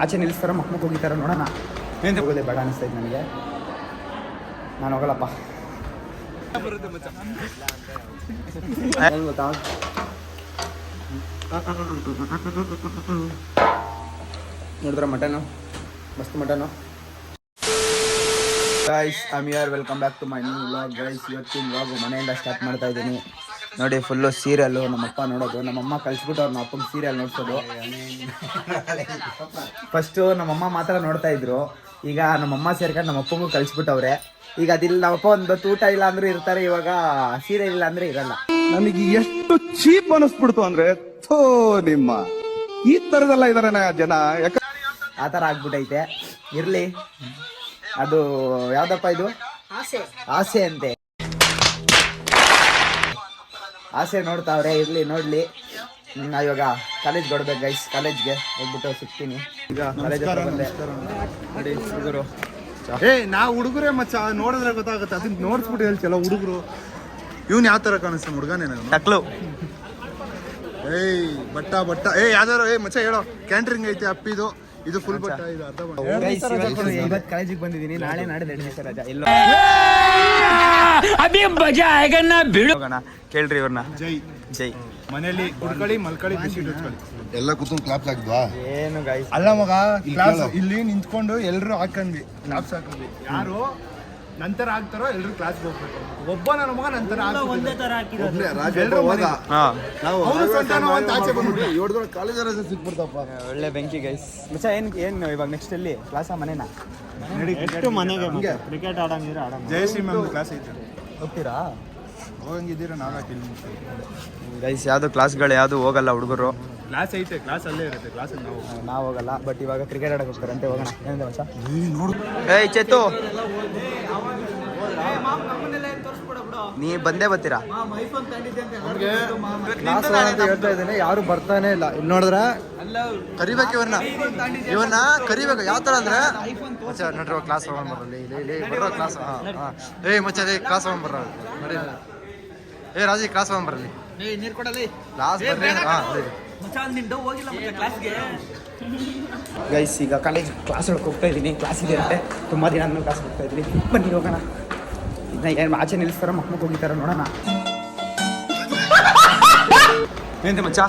ಆಚೆ ನಿಲ್ಲಿಸ್ತಾರ ಮಕ್ಕಳು ಹೋಗಿತಾರ ನೋಡೋಣ. ಏನು ಹೋಗೋದೇ ಬೇಡ ಅನಿಸ್ತೈತೆ ನನಗೆ. ನಾನು ಹೋಗಲ್ಲಪ್ಪ. ಏನು ಗೊತ್ತಾ, ನೋಡಿದ್ರ ಮಟನು ಮಸ್ತ್ mutton. Guys I am here, welcome back to my new vlog. Guys ಇವತ್ತಿನ ವ್ಲಾಗು ಮನೆಯಿಂದ ಸ್ಟಾರ್ಟ್ ಮಾಡ್ತಾ ಇದ್ದೀನಿ. ನೋಡಿ ಫುಲ್ಲು ಸೀರಿಯಲ್ಲು ನಮ್ಮಪ್ಪ ನೋಡೋದು, ನಮ್ಮಮ್ಮ ಕಳಿಸ್ಬಿಟ್ಟು ಅವ್ರು ನಮ್ಮ ಅಪ್ಪಂಗೆ ಸೀರಿಯಲ್ ನೋಡ್ಸೋದು. ಫಸ್ಟು ನಮ್ಮಮ್ಮ ಮಾತ್ರ ನೋಡ್ತಾ ಇದ್ರು, ಈಗ ನಮ್ಮಮ್ಮ ಸೇರ್ಕೊಂಡು ನಮ್ಮ ಅಪ್ಪಂಗೂ ಕಳಿಸ್ಬಿಟ್ಟವ್ರೆ. ಈಗ ಅದಿಲ್ಲ, ನಮ್ಮಪ್ಪ ಒಂದು ಊಟ ಇಲ್ಲ ಅಂದ್ರೆ ಇರ್ತಾರೆ, ಇವಾಗ ಸೀರಿಯಲ್ ಇಲ್ಲ ಅಂದ್ರೆ ಇರಲ್ಲ. ನನಗೆ ಎಷ್ಟು ಚೀಪ್ ಅನಿಸ್ಬಿಡ್ತು ಅಂದ್ರೆ, ಥೋ ನಿಮ್ಮ ಈ ತರದೆಲ್ಲ ಇದಾರೆ ಜನ, ಆ ಥರ ಆಗ್ಬಿಟ್ಟೈತೆ. ಇರ್ಲಿ, ಅದು ಯಾವ್ದಪ್ಪ ಇದು, ಆಸೆ ಅಂತೆ, ಆಸೆ ನೋಡ್ತಾವ್ರೆ. ಇರ್ಲಿ ನೋಡ್ಲಿ. ನಾ ಇವಾಗ ಕಾಲೇಜ್ಗೆ ಹೊಡ್ಬೇಕು ಗೈಸ್, ಕಾಲೇಜ್ಗೆ ಹೋಗ್ಬಿಟ್ಟು ಸಿಗ್ತೀನಿ. ಈಗ ಕಾಲೇಜ್ ಬಂದೆ ನೋಡಿ ಹುಡುಗರು. ನಾ ಹುಡುಗರೇ ಮಚ್ಚ ನೋಡಿದ್ರೆ ಗೊತ್ತಾಗುತ್ತೆ, ಅದನ್ನ ನೋಡ್ಸ್ಬಿಟ್ಟು ಹೇಳ್ತಿಲ್ಲ ಹುಡುಗರು. ಇವ್ನು ಯಾವ ತರ ಕಾಣಿಸ್ತಾನೆ ಹುಡುಗನೇ ಟಕ್ಲು. ಬಟ್ಟ ಯಾವ್ದಾರು ಮಚ್ಚ ಹೇಳೋ, ಕ್ಯಾಂಟ್ರಿಂಗ್ ಐತೆ ಅಪ್ಪಿದು, ಇದು ಫುಲ್ ಬಟ್ಟ, ಇದು ಅರ್ಧ ಇವತ್ತು ಕಾಲೇಜಿಗೆ ಬಂದಿದ್ದೀನಿ, ನಾಳೆ ನಾಡಿದ್ದು ಎಣ್ಣೆ ರಜಾ. ಎಲ್ಲೋ ಹೋಗೋಣ, ಕೇಳ್ರಿ ಇವ್ರನ್ನ. ಜೈ ಮನೇಲಿ ಕುಡ್ಕೊಳ್ಳಿ, ಮಲ್ಕೊಳ್ಳಿ, ಬಿಸಿಟ್ ಹಚ್ಕೊಳ್ಳಿ, ಎಲ್ಲ ಕೂತ್ಕೊಂಡು ಕ್ಲಾಪ್ಸ್ ಹಾಕಿದ್ವಾ? ಏನು ಗೈಸ್ ಅಲ್ಲ ಮಗ, ಕ್ಲಾಸ್ ಇಲ್ಲಿ ನಿಂತ್ಕೊಂಡು ಎಲ್ರು ಹಾಕೊಂಡ್ವಿ, ಕ್ಲಾಪ್ಸ್ ಹಾಕೊಂಡ್ವಿ. ಯಾರು ನಂತರ ಹಾಕ್ತಾರೋ ಎಲ್ರು ಕ್ಲಾಸ್ಗೆ ಹೋಗ್ಬೇಕು. ಒಬ್ಬ ನನ್ನ ಮಗ ನಂತರ ಒಳ್ಳೆ ಬೆಂಕಿ ಗೈಸ್. ಮಚ್ಚ ಏನು ಇವಾಗ ನೆಕ್ಸ್ಟ್ ಎಲ್ಲಿ ಕ್ಲಾಸ, ಮನೆನಾ? ಮನೆಗೆ ಕ್ರಿಕೆಟ್ ಆಡಂಗಿದ್ರೆ ಆಡೋಣ. ಜಯಶ್ರೀ ಮ್ಯಾಮ್ ಕ್ಲಾಸ್ ಐತೆ, ಹೋಗ್ತೀರಾ? ಹೋಗಂಗಿದ್ದೀರಾ? ನಾವೇ ಗೈಸ್ ಯಾವುದು ಕ್ಲಾಸ್ಗಳು ಯಾವುದು ಹೋಗಲ್ಲ ಹುಡುಗರು. ಕ್ಲಾಸ್ ಐತೆ, ಕ್ಲಾಸ್ ಅಲ್ಲೇ ಇರುತ್ತೆ, ಕ್ಲಾಸಲ್ಲಿ ನಾವು ಹೋಗಲ್ಲ. ಬಟ್ ಇವಾಗ ಕ್ರಿಕೆಟ್ ಆಡಕ್ಕೆ ಹೋಗ್ತಾರಂತೆ, ಹೋಗೋಣ. ಏನಿದೆ ಮಚ್ಚ? ನೋಡು, ಏಯ್ ಚೇತು, ನೀ ಬಂದೇ ಬರ್ತೀರಾ? ಹೇಳ್ತಾ ಇದ್ದೀನಿ, ಯಾರು ಬರ್ತಾನೆ ಇಲ್ಲ. ಇಲ್ಲಿ ನೋಡಿದ್ರೆ ಕರಿಬೇಕು ಇವನ್ನ ಕರಿಬೇಕು. ಯಾವ ತರ ಅಂದ್ರೆ ಮಚ್ಚ ನಡ್ರೋ ಕ್ಲಾಸ್ ಹೋಗೋಣ ಬರಲಿ, ಇಲ್ಲಿ ಬರೋ ಕ್ಲಾಸ್. ಏಯ್ ಮಚ್ಚ ಕ್ಲಾಸ್ ಹೋಗೋಣ ಬರ ನೋಡಿ. ಏ ರಾಜಿ ಕ್ಲಾಸ್ ಹೋಗೋಣ ಬರಲಿ, ಕ್ಲಾಸ್ ಗೈಸ್. ಈಗ ಕಾಲೇಜ್ ಕ್ಲಾಸ್ ಒಳಗೆ ಹೋಗ್ತಾ ಇದ್ದೀನಿ, ಕ್ಲಾಸ್ ಇದೆ ಅಂತೆ, ತುಂಬ ದಿನ ಆದ್ಮೇಲೆ ಕ್ಲಾಸ್ ಹೋಗ್ತಾ ಇದ್ದೀನಿ. ಬನ್ನಿ ಹೋಗೋಣ. ಏನು ಆಚೆ ನಿಲ್ಲಿಸ್ತಾರ ಮಕ್ಕಳು ಹೋಗಿತಾರ ನೋಡೋಣ. ಏನಿದೆ ಮಚ್ಚ?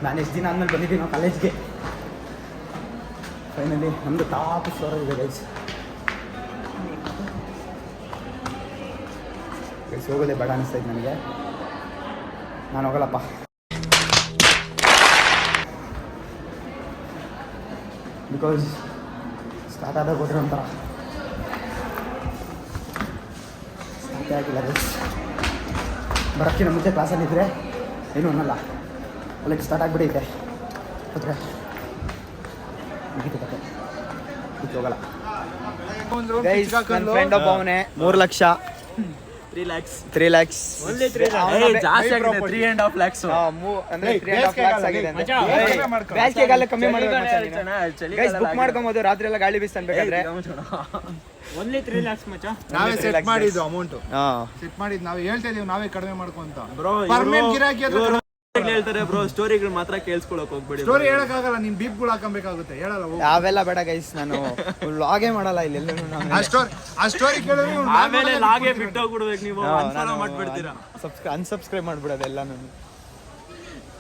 ನಾನು ಎಷ್ಟು ದಿನ ಆದ್ಮೇಲೆ ಬಂದಿದ್ದೀನಿ ನಾವು ಕಾಲೇಜ್ಗೆ. ಫೈನಲಿ ನಮ್ಮದು ಟಾಪ್ ಫ್ಲೋರ್ ಇದೆ ಗೈಸ್. ಗೈಸ್ ಹೋಗೋದೇ ಬೇಡ ಅನಿಸ್ತೈತೆ ನನಗೆ. ನಾನು ಹೋಗಲ್ಲಪ್ಪ. ಬಿಕಾಸ್ ಸ್ಟಾರ್ಟ್ ಆದಾಗ ಹೋದ್ರೆ ಒಂಥರ ಸ್ಟಾರ್ಟೇ ಆಗಿಲ್ಲ ಗೈಸ್. ಬರೋಕ್ಕಿಂತ ಮುಂಚೆ ಕ್ಲಾಸಲ್ಲಿದ್ದರೆ ಏನೂ ಅನ್ನಲ್ಲ, ಅಲ್ಲಿಗೆ ಸ್ಟಾರ್ಟ್ ಆಗಿಬಿಟ್ಟೈತೆ. ಹೋದ್ರೆ ಮುಗಿತು ಕತೆ, ಹೋಗಲ್ಲ ಗೈಸ್. ನನ್ನ ಫ್ರೆಂಡ್ ಒಬ್ಬ ಅವನೇ 3 ಲಕ್ಷ 3 lakhs ಜಾಸ್ತಿ ಆಗಿದೆ, 3.5 lakhs ಅಂದ್ರೆ 3.5 lakhs ಆಗಿದೆ. ಬೇಸಿಗೆಗಾಲ ಕಮ್ಮಿ ಮಾಡಬೇಕು ಗೈಸ್, ಬುಕ್ ಮಾಡ್ಕೊಬೋದು. ರಾತ್ರಿ ಎಲ್ಲ ಗಾಳಿ ಬೀಸ್ ಅನ್ಬೇಕಾದ್ರೆ ಓನ್ಲಿ 3 lakhs ಮಚ್ಚ. ನಾವೇ ಸೆಟ್ ಮಾಡಿದ್ದು ಅಮೌಂಟ್, ಸೆಟ್ ಮಾಡಿದ್ದು ನಾವೇ. ಹೇಳ್ತಾ ಇದೀವಿ ನಾವೇ ಕಡಿಮೆ ಮಾಡ್ಕೊಂತ. ಪರ್ಮನೆಂಟ್ ಗಿರಾಕಿ ಹೇಳ್ತಾರೆ ಬ್ರೋ, ಸ್ಟೋರಿಗಳು ಮಾತ್ರ ಕೇಳಿಸ್ಕೊಳಕ್ ಹೋಗ್ಬೇಡಿ. ಸ್ಟೋರಿ ಹೇಳಕ್ಕಾಗಲ್ಲ, ನೀನ್ ಬೀಪ್ಗಳು ಹಾಕಬೇಕಾಗುತ್ತೆ. ಹೇಳಲ್ಲ ಅವೆಲ್ಲ ಬೇಡ ಗೈಸ್, ನಾನು ಲಾಗೇ ಮಾಡಲ್ಲ ಇಲ್ಲಿ. ಆ ಸ್ಟೋರಿ ಕೇಳಿದ್ರೆ ಆಮೇಲೆ ಲಾಗೆ ಬಿಟ್ಟು ಹೋಗ್ಬಿಡ್ಬೇಕು, ನೀವು ಅನ್ಫಾಲೋ ಮಾಡ್ಬಿಡ್ತೀರಾ, ಅನ್ಸಬ್ಸ್ಕ್ರೈಬ್ ಮಾಡ್ಬಿಡೋದು ಎಲ್ಲ.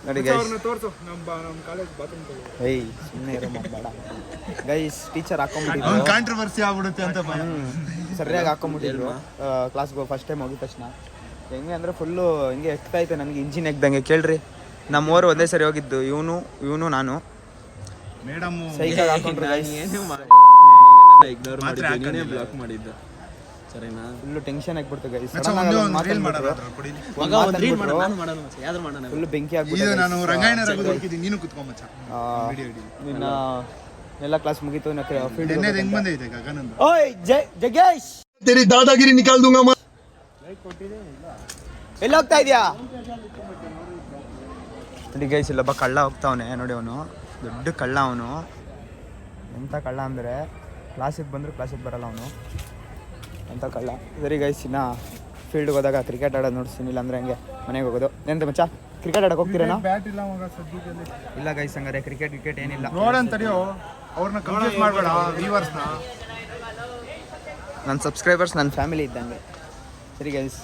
ನೋಡಿ ಗೈಸ್, ತೋರ್ಸು ನಮ್ಮ ಕಾಲೇಜ್ ಬಾತ್ರೂಮ್. ಏಯ್ ಸುಮ್ಮನೆ ಇರೋ ಬೇಡ ಗೈಸ್. ಟೀಚರ್ ಹಾಕೊಂಡ್ಬಿಟ್ಟಿದ್ರು, ಕಾಂಟ್ರವರ್ಸಿ ಆಗ್ಬಿಡುತ್ತೆ ಅಂತ ಸರಿಯಾಗಿ ಹಾಕೊಂಡ್ಬಿಟ್ಟಿದ್ರು ಕ್ಲಾಸ್ಗೆ ಫಸ್ಟ್ ಟೈಮ್ ಹೋಗಿದ ತಕ್ಷಣ. ಹೆಂಗೆ ಅಂದರೆ ಫುಲ್ಲು ಹಿಂಗೆ ಎಕ್ತೈತೆ ನನಗೆ, ಇಂಜಿನ್ ಎಕ್ದಂಗೆ. ಕೇಳ್ರಿ, ನಮ್ಮವರು ಒಂದೇ ಸರಿ ಹೋಗಿದ್ದು, ಇವನು ನಾನು. ಮೇಡಮ್ ಸೈಕಲ್ ಹಾಕೊಂಡ್ರು ಬ್ಲಾಕ್ ಮಾಡಿದ್ದ, ಸರಿನಾ? ಫುಲ್ಲು ಟೆನ್ಷನ್ ಆಗ್ಬಿಡ್ತು ಗೈಸ್. ಫುಲ್ಲು ಬೆಂಕಿ ಆಗ್ಬಿಟ್ಟು ನಾನು ರಂಗಾಯಣ ರಘು ಹೋಗಿದ್ದೀನಿ, ನೀನು ಕುತ್ಕೊಂಡ್ ಮಚ್ಚ. ನಿನ್ನ ಎಲ್ಲ ಕ್ಲಾಸ್ ಮುಗೀತು. ಹೆಂಗ್ ಬಂದೈತೆ ಗಗನಂದ? ಓಯ್ ಜಗೇಶ್, तेरी दादागिरी निकाल दूंगा मैं. ಎಲ್ಲಿ ಹೋಗ್ತಾ ಇದೆಯಾ? ನೋಡಿ ಗೈಸ್, ಇಲ್ಲೊಬ್ಬ ಕಳ್ಳ ಹೋಗ್ತಾವನೆ ನೋಡಿ. ಅವನು ದೊಡ್ಡ ಕಳ್ಳ. ಅವನು ಎಂಥ ಕಳ್ಳ ಅಂದರೆ ಕ್ಲಾಸಿಗೆ ಬಂದರೂ ಕ್ಲಾಸಿಗೆ ಬರಲ್ಲ ಅವನು, ಎಂಥ ಕಳ್ಳ. ಸರಿ ಗೈಸ್, ಇನ್ನು ಫೀಲ್ಡ್ಗೆ ಹೋದಾಗ ಕ್ರಿಕೆಟ್ ಆಡೋದು ನೋಡ್ತೀನಿ, ಇಲ್ಲ ಅಂದರೆ ಹಂಗೆ ಮನೆಗೆ ಹೋಗೋದು. ಎಂತ ಮಚ್ಚ? ಕ್ರಿಕೆಟ್ ಆಡಕ್ಕೆ ಹೋಗ್ತೀರೇನೋ? ಬ್ಯಾಟ್ ಇಲ್ಲ ಮಗ ಸದ್ಯದಲ್ಲಿ. ಇಲ್ಲ ಗೈಸ್, ಹಂಗಾರೆ ಕ್ರಿಕೆಟ್ ಏನಿಲ್ಲ. ನೋಡಂತ ತಡಿಯೋ, ಅವ್ರನ್ನ ಕನ್ಫ್ಯೂಸ್ ಮಾಡಬೇಡ ವ್ಯೂವರ್ಸ್ನ. ನನ್ನ ಸಬ್ಸ್ಕ್ರೈಬರ್ಸ್ ನನ್ನ ಫ್ಯಾಮಿಲಿ ಇದ್ದಂಗೆ. ಸರಿ ಗೈಸ್,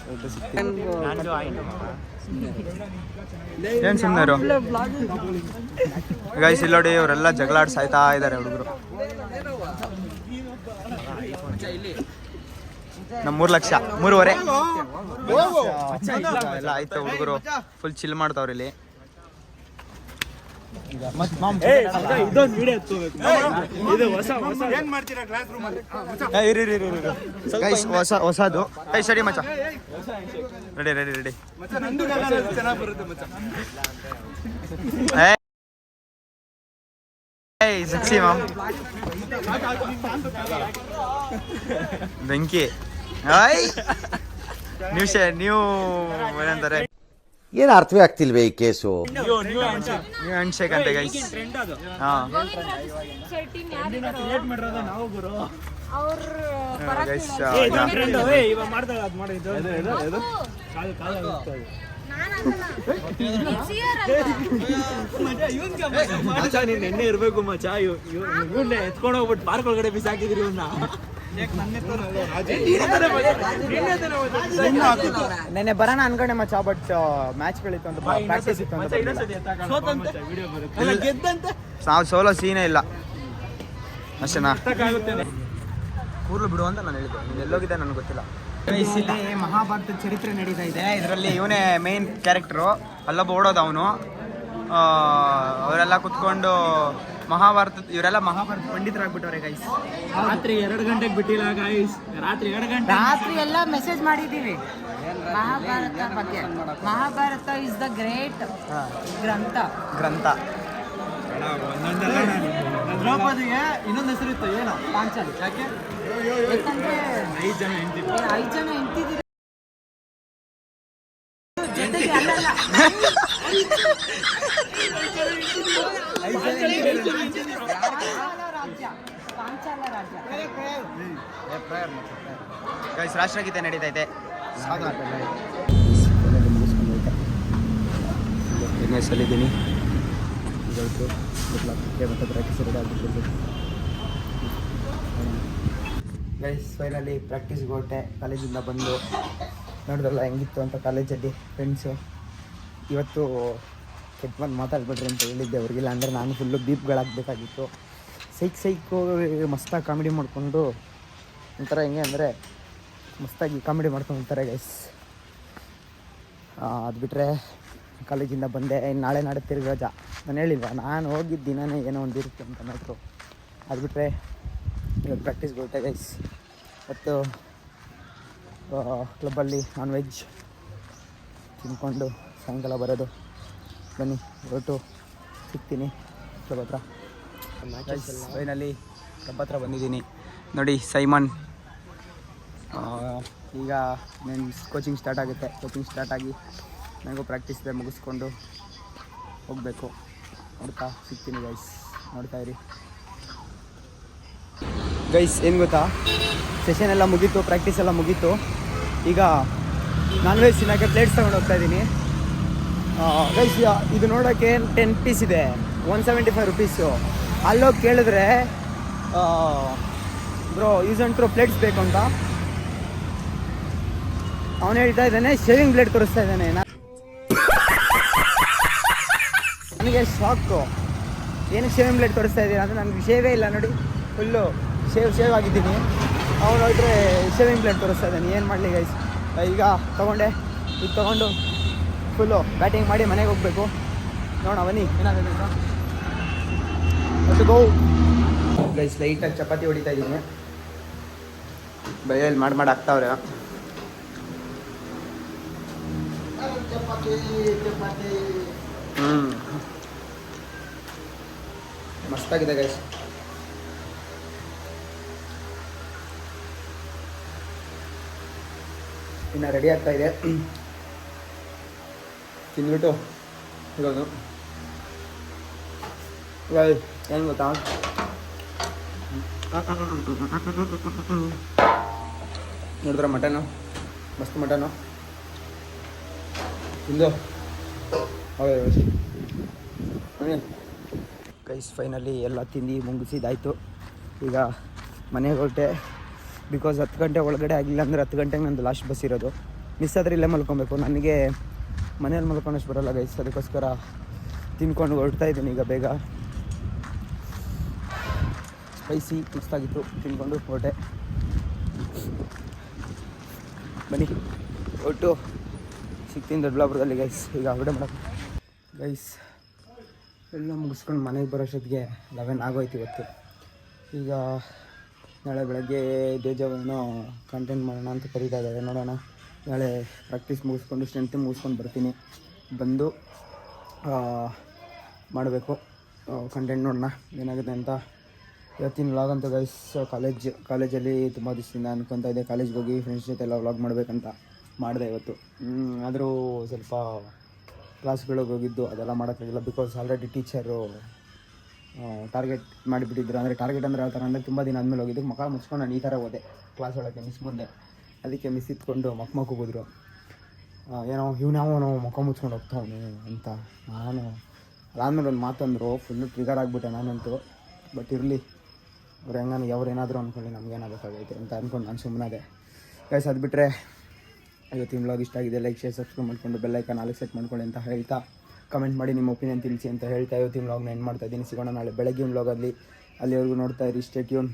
ಏನು ಸುಮ್ಮನೆ ಗೈಸ್, ಇಲ್ಲಿ ನೋಡಿ ಇವರೆಲ್ಲ ಜಗಳಾಡಿ ಸಾಯ್ತಾ ಇದ್ದಾರೆ ಹುಡುಗರು. ನಮ್ಮ 3 ಲಕ್ಷ 3.5 ಎಲ್ಲ ಆಯ್ತು. ಹುಡುಗರು ಫುಲ್ ಚಿಲ್ ಮಾಡ್ತಾವ್ರಿ ಇಲ್ಲಿ. ಹೊಸದು ಸರಿ ಮಚ್ಚ. ರೆಡಿ ಸಕ್ಸಿ ಮಾಮ್ ಬೆಂಕಿ. ನೀವು ಏನಂತಾರೆ, ಏನು ಅರ್ಥವೇ ಆಗ್ತಿಲ್ವೇ ಈ ಕೇಸು? ನೀವು ಹ್ಯಾಂಡ್ಶೇಕ್ ಅಂತ ಗೈಸ್. ಹಾಂ ಗೈಸ್, ಎಣ್ಣೆ ಇರ್ಬೇಕು ಮಚ್ಚ. ಇವನ್ನೇ ಎತ್ಕೊಂಡು ಹೋಗ್ಬಿಟ್ಟು ಪಾರ್ಕ್ ಒಳಗಡೆ ಬಿಸಾಕಿದ್ರಿ ಇವನ್ನ. ನೆನ್ನೆ ಬರೋಣ ಅನ್ಕೊಂಡೆ ಮಚ್ಚ, ಬಟ್ ಮ್ಯಾಚ್ಗಳಿತ್ತು ಅಂತ ಪ್ರಾಕ್ಟೀಸ್ ಇತ್ತು ಅಂತ ನಾವು ಸೋಲೋ ಸೀನೇ ಇಲ್ಲ ಅಷ್ಟೇನಾ. ಕೂರ್ಲು ಬಿಡು ಅಂತ ನಾನು ಹೇಳಿದ್ದೆ. ನೀನು ಎಲ್ಲೋಗಿದ್ದೆ ನನಗೆ ಗೊತ್ತಿಲ್ಲ. ಇಲ್ಲಿ ಮಹಾಭಾರತದ ಚರಿತ್ರೆ ನಡೀತಾ ಇದೆ. ಇದರಲ್ಲಿ ಇವನೇ ಮೇನ್ ಕ್ಯಾರೆಕ್ಟ್ರು. ಅಲ್ಲೊಬ್ಬ ಓಡೋದು ಅವನು. ಅವರೆಲ್ಲ ಕುತ್ಕೊಂಡು ಇವರೆಲ್ಲ ಮಹಾಭಾರತ ಪಂಡಿತರಾಗ್ಬಿಟ್ಟವ್ರೆ ಗೈಸ್. ರಾತ್ರಿ 2 ಗಂಟೆಗೆ ಬಿಟ್ಟಿಲ್ಲ ಗೈಸ್. ರಾತ್ರಿ 2 ಗಂಟೆ ರಾತ್ರಿ ಎಲ್ಲ ಮೆಸೇಜ್ ಮಾಡಿದ್ದೀವಿ ಮಹಾಭಾರತ ಬಗ್ಗೆ. ಮಹಾಭಾರತ ಇಸ್ ದ ಗ್ರೇಟ್ ಗ್ರಂಥ. ದ್ರೌಪದಿಗೆ ಇನ್ನೊಂದು ಹೆಸರಿತ್ತು, ಏನು? ಪಾಂಚಾಲಿ. ಯಾಕೆ? ಯಾಕಂದ್ರೆ 5 ಜನ ಹೆಂಡತಿದ್ರು. 5 ಜನ ಹೆಂಡ್ತಿದ್ರು ಜೊತೆಗೆ. ಅಲ್ಲಲ್ಲ, ಪಾಂಚಾಲ ರಾಜ್ಯ. ಗೈಸ್, ರಾಷ್ಟ್ರಗೀತೆ ನಡೀತಾ ಇದೆ. ಇದ್ದೀನಿ ಗೈಸ್. ಫೈನಲಿ ಪ್ರಾಕ್ಟೀಸ್ಗೆ ಹೊರಟೆ. ಕಾಲೇಜಿಂದ ಬಂದು ನೋಡಿದ್ರಲ್ಲ ಹೆಂಗಿತ್ತು ಅಂತ ಕಾಲೇಜಲ್ಲಿ ಫ್ರೆಂಡ್ಸು. ಇವತ್ತು ಕೆಟ್ಟ ಬಂದು ಮಾತಾಡ್ಬಿಡ್ರಿ ಅಂತ ಹೇಳಿದ್ದೆ ಅವ್ರಿಗಿಲ್ಲ ಅಂದರೆ ನಾನು ಫುಲ್ಲು ಬೀಪ್ಗಳಾಗಬೇಕಾಗಿತ್ತು. ಸೈಕು ಮಸ್ತಾಗಿ ಕಾಮಿಡಿ ಮಾಡಿಕೊಂಡು ಒಂಥರ ಹೆಂಗೆ ಅಂದರೆ ಮಸ್ತಾಗಿ ಕಾಮಿಡಿ ಮಾಡ್ಕೊಂಡಿರ್ತಾರೆ ಗೈಸ್. ಅದು ಬಿಟ್ಟರೆ ಕಾಲೇಜಿಂದ ಬಂದೆ. ನಾಳೆ ನಾಳೆ ತಿರುಗಿ ರಜಾ. ನಾನು ಹೇಳಿಲ್ವ, ನಾನು ಹೋಗಿದ್ದ ದಿನವೇ ಏನೋ ಒಂದು ಇರುತ್ತೆ ಅಂತ ನೋಡ್ರು. ಅದು ಬಿಟ್ಟರೆ ಇವತ್ತು ಪ್ರಾಕ್ಟೀಸ್ಗೆ ಹೊರಟೆ ಗೈಸ್. ಮತ್ತು ಕ್ಲಬ್ಬಲ್ಲಿ ನಾನ್ ವೆಜ್ ತಿನ್ಕೊಂಡು ಸಾಯಂಕಾಲ ಬರೋದು. ಬನ್ನಿ ಹೊರಟು ಸಿಗ್ತೀನಿ ಕ್ಲಬ್ ಹತ್ರ. ಫೈನಲಿ ಕ್ಲಬ್ ಹತ್ರ ಬಂದಿದ್ದೀನಿ ನೋಡಿ. ಸೈಮನ್ ಈಗ ನನ್ನ ಕೋಚಿಂಗ್ ಸ್ಟಾರ್ಟ್ ಆಗುತ್ತೆ. ಕೋಚಿಂಗ್ ಸ್ಟಾರ್ಟ್ ಆಗಿ ನನಗೂ ಪ್ರಾಕ್ಟೀಸ್ ಇದೆ, ಮುಗಿಸ್ಕೊಂಡು ಹೋಗಬೇಕು. ನೋಡ್ತಾ ಸಿಗ್ತೀನಿ ಗೈಸ್, ನೋಡ್ತಾ ಇರಿ ಗೈಸ್. ಏನು ಗೊತ್ತಾ, ಸೆಷನ್ ಎಲ್ಲ ಮುಗೀತು, ಪ್ರಾಕ್ಟೀಸ್ ಎಲ್ಲ ಮುಗೀತು. ಈಗ ನಾನ್ ವೆಜ್ ತಿನ್ನೋಕ್ಕೆ ಪ್ಲೇಟ್ಸ್ ತೊಗೊಂಡು ಹೋಗ್ತಾ ಇದ್ದೀನಿ ಗೈಸ್. ಇದು ನೋಡೋಕ್ಕೆ 10 ಪೀಸ್ ಇದೆ, 175 ರುಪೀಸು. ಅಲ್ಲೋಗಿ ಕೇಳಿದ್ರೆ bro use and throw plates ಬೇಕು ಅಂತ ಅವನು ಹೇಳ್ತಾ ಇದ್ದಾನೆ. ಶೇವಿಂಗ್ ಬ್ಲೇಡ್ ತೋರಿಸ್ತಾ ಇದ್ದಾನೆ. ನನಗೆ ಶಾಕು, ಏನಕ್ಕೆ ಶೇವಿಂಗ್ ಬ್ಲೇಡ್ ತೋರಿಸ್ತಾ ಇದ್ದೀನಿ ಅಂದರೆ ನನಗೆ ಶೇವೇ ಇಲ್ಲ ನೋಡಿ. ಫುಲ್ಲು ಶೇವ್ ಆಗಿದ್ದೀನಿ. ಅವನು ನೋಡಿದ್ರೆ ಶೇವಿಂಗ್ ಬ್ಲೇಡ್ ತೋರಿಸ್ತಾ ಇದ್ದಾನೆ. ಏನು ಮಾಡಲಿ ಗೈಸ್. ಈಗ ತೊಗೊಂಡೆ. ಇದು ತೊಗೊಂಡು ಫುಲ್ಲು ಬ್ಯಾಟಿಂಗ್ ಮಾಡಿ ಮನೆಗೆ ಹೋಗಬೇಕು. ನೋಡೋಣ ಬನ್ನಿ ಏನಾಗುತ್ತೆ ಅಂತ. ಮತ್ತು ಗೋ ಗೈಸ್. ಲೈಟಾಗಿ ಚಪಾತಿ ಹೊಡಿತಾ ಇದ್ದೀನಿ. ಬೈಯಲ್ಲಿ ಮಾಡಿ ಹಾಕ್ತಾವ್ರೆ. ಮಸ್ತಾಗಿದೆ ಗೈಸ್. ಇನ್ನು ರೆಡಿ ಆಗ್ತಾ ಇದೆ. ತಿಂದ್ಬಿಟ್ಟು ಇರೋದು. ಏನು ಗೊತ್ತಾ, ನೋಡಿದ್ರೆ ಮಟನು, ಮಸ್ತ್ ಮಟನು ತಿಂದು ಗೈಸ್ ಫೈನಲಿ ಎಲ್ಲ ತಿಂದು ಮುಗಿಸಿದಾಯಿತು. ಈಗ ಮನೆಗೆ ಹೊರಟೆ. ಬಿಕಾಸ್ 10 ಗಂಟೆ ಒಳಗಡೆ ಆಗಿಲ್ಲ ಅಂದರೆ 10 ಗಂಟೆಗೆ ನಂದು ಲಾಸ್ಟ್ ಬಸ್ ಇರೋದು. ಮಿಸ್ ಆದರೆ ಇಲ್ಲೇ ಮಲ್ಕೊಬೇಕು. ನನಗೆ ಮನೇಲಿ ಮಲ್ಕೊಂಡಷ್ಟು ಬರೋಲ್ಲ ಗೈಸ್. ಅದಕ್ಕೋಸ್ಕರ ತಿನ್ಕೊಂಡು ಹೊರಡ್ತಾ ಇದ್ದೀನಿ ಈಗ ಬೇಗ. ಸ್ಪೈಸಿ ಮಸ್ತಾಗಿತ್ತು, ತಿನ್ಕೊಂಡು ಹೊರಟೆ. ಬನ್ನಿ ಒಟ್ಟು ಸಿಗ್ತೀನಿ ದೊಡ್ಡಬಳ್ಳಾಪುರದಲ್ಲಿ ಗೈಸ್. ಈಗ ಹೊರಡೆ ಮಾಡೋದು ಗೈಸ್. ಎಲ್ಲ ಮುಗಿಸ್ಕೊಂಡು ಮನೆಗೆ ಬರೋಷ್ಟೊತ್ತಿಗೆ 11 ಆಗೋಯ್ತು ಇವತ್ತು. ಈಗ ನಾಳೆ ಬೆಳಗ್ಗೆ ದೇಜಾವೇನೋ ಕಂಟೆಂಟ್ ಮಾಡೋಣ ಅಂತ ಕರೀತಾ ಇದ್ದಾರೆ. ನೋಡೋಣ, ನಾಳೆ ಪ್ರಾಕ್ಟೀಸ್ ಮುಗಿಸ್ಕೊಂಡು ಸ್ಟ್ರೆಂತ್ ಮುಗಿಸ್ಕೊಂಡು ಬರ್ತೀನಿ. ಬಂದು ಮಾಡಬೇಕು ಕಂಟೆಂಟ್. ನೋಡೋಣ ಏನಾಗುತ್ತೆ ಅಂತ. ಇವತ್ತಿನ ವ್ಲಾಗ್ ಅಂತ ಗೈಸ್ ಕಾಲೇಜಲ್ಲಿ ತುಂಬ ದಿವಸದಿಂದ ಅನ್ಕೊತಾ ಇದೆ ಕಾಲೇಜ್ಗೆ ಹೋಗಿ ಫ್ರೆಂಡ್ಸ್ ಜೊತೆ ಎಲ್ಲ ವ್ಲಾಗ್ ಮಾಡಬೇಕಂತ. ಮಾಡಿದೆ ಇವತ್ತು. ಆದರೂ ಸ್ವಲ್ಪ ಕ್ಲಾಸ್ಗಳಿಗೆ ಹೋಗಿದ್ದು ಅದೆಲ್ಲ ಮಾಡೋಕ್ಕಾಗಿಲ್ಲ. ಬಿಕಾಸ್ ಆಲ್ರೆಡಿ ಟೀಚರು ಟಾರ್ಗೆಟ್ ಮಾಡಿಬಿಟ್ಟಿದ್ರು. ಅಂದರೆ ಟಾರ್ಗೆಟ್ ಅಂದರೆ ಯಾವ ಥರ ಅಂದರೆ ತುಂಬ ದಿನ ಆದಮೇಲೆ ಹೋಗಿದ್ದು ಮುಖ ಮುಚ್ಕೊಂಡು ನಾನು ಈ ಥರ ಹೋದೆ ಕ್ಲಾಸ್ ಒಳಗೆ ಮಿಸ್ ಮುಂದೆ. ಅದಕ್ಕೆ ಮಿಸ್ ಇತ್ಕೊಂಡು ಮಕ್ಕ ಹೋಗಿದ್ರು. ಏನೋ ಇವನು ಮುಖ ಮುಚ್ಕೊಂಡು ಹೋಗ್ತಾವನು ಅಂತ. ನಾನು ಅದಾದಮೇಲೆ ಒಂದು ಮಾತಂದರು, ಫುಲ್ಲು ಟ್ರಿಗರ್ ಆಗಿಬಿಟ್ಟೆ ನಾನಂತೂ. ಬಟ್ ಇರಲಿ, ಅವ್ರು ಹೆಂಗಾನು ಅವ್ರೇನಾದರೂ ಅಂದ್ಕೊಳ್ಳಿ, ನಮಗೇನಾಗಬೇಕಾಗೈತೆ ಅಂತ ಅಂದ್ಕೊಂಡು ನಾನು ಸುಮ್ಮನಾದೆ ಗೈಸ್. ಅದು ಬಿಟ್ಟರೆ ಇವತ್ತಿನ ವ್ಲಾಗ್ ಇಷ್ಟ ಆಗಿದೆ. ಲೈಕ್, ಶೇರ್, ಸಬ್ಸ್ಕ್ರೈಬ್ ಮಾಡಿಕೊಂಡು ಬೆಲ್ಲೈಕನ್ ಆಲ್ ಸೆಟ್ ಮಾಡ್ಕೊಳ್ಳಿ ಅಂತ ಹೇಳ್ತಾ, ಕಮೆಂಟ್ ಮಾಡಿ ನಿಮ್ಮ ಒಪಿನಿಯನ್ ತಿಳಿಸಿ ಅಂತ ಹೇಳ್ತಾ ಇವತ್ತಿನ ವ್ಲಾಗ್ನ ಎಂಡ್ ಮಾಡ್ತಾ ಇದ್ದೀನಿ. ಸಿಗೋಣ ನಾಳೆ ಬೆಳಗ್ಗೆ ವ್ಲಾಗಲ್ಲಿ. ಅಲ್ಲಿವರೆಗೂ ನೋಡ್ತಾ ಇರಿ. Stay tune.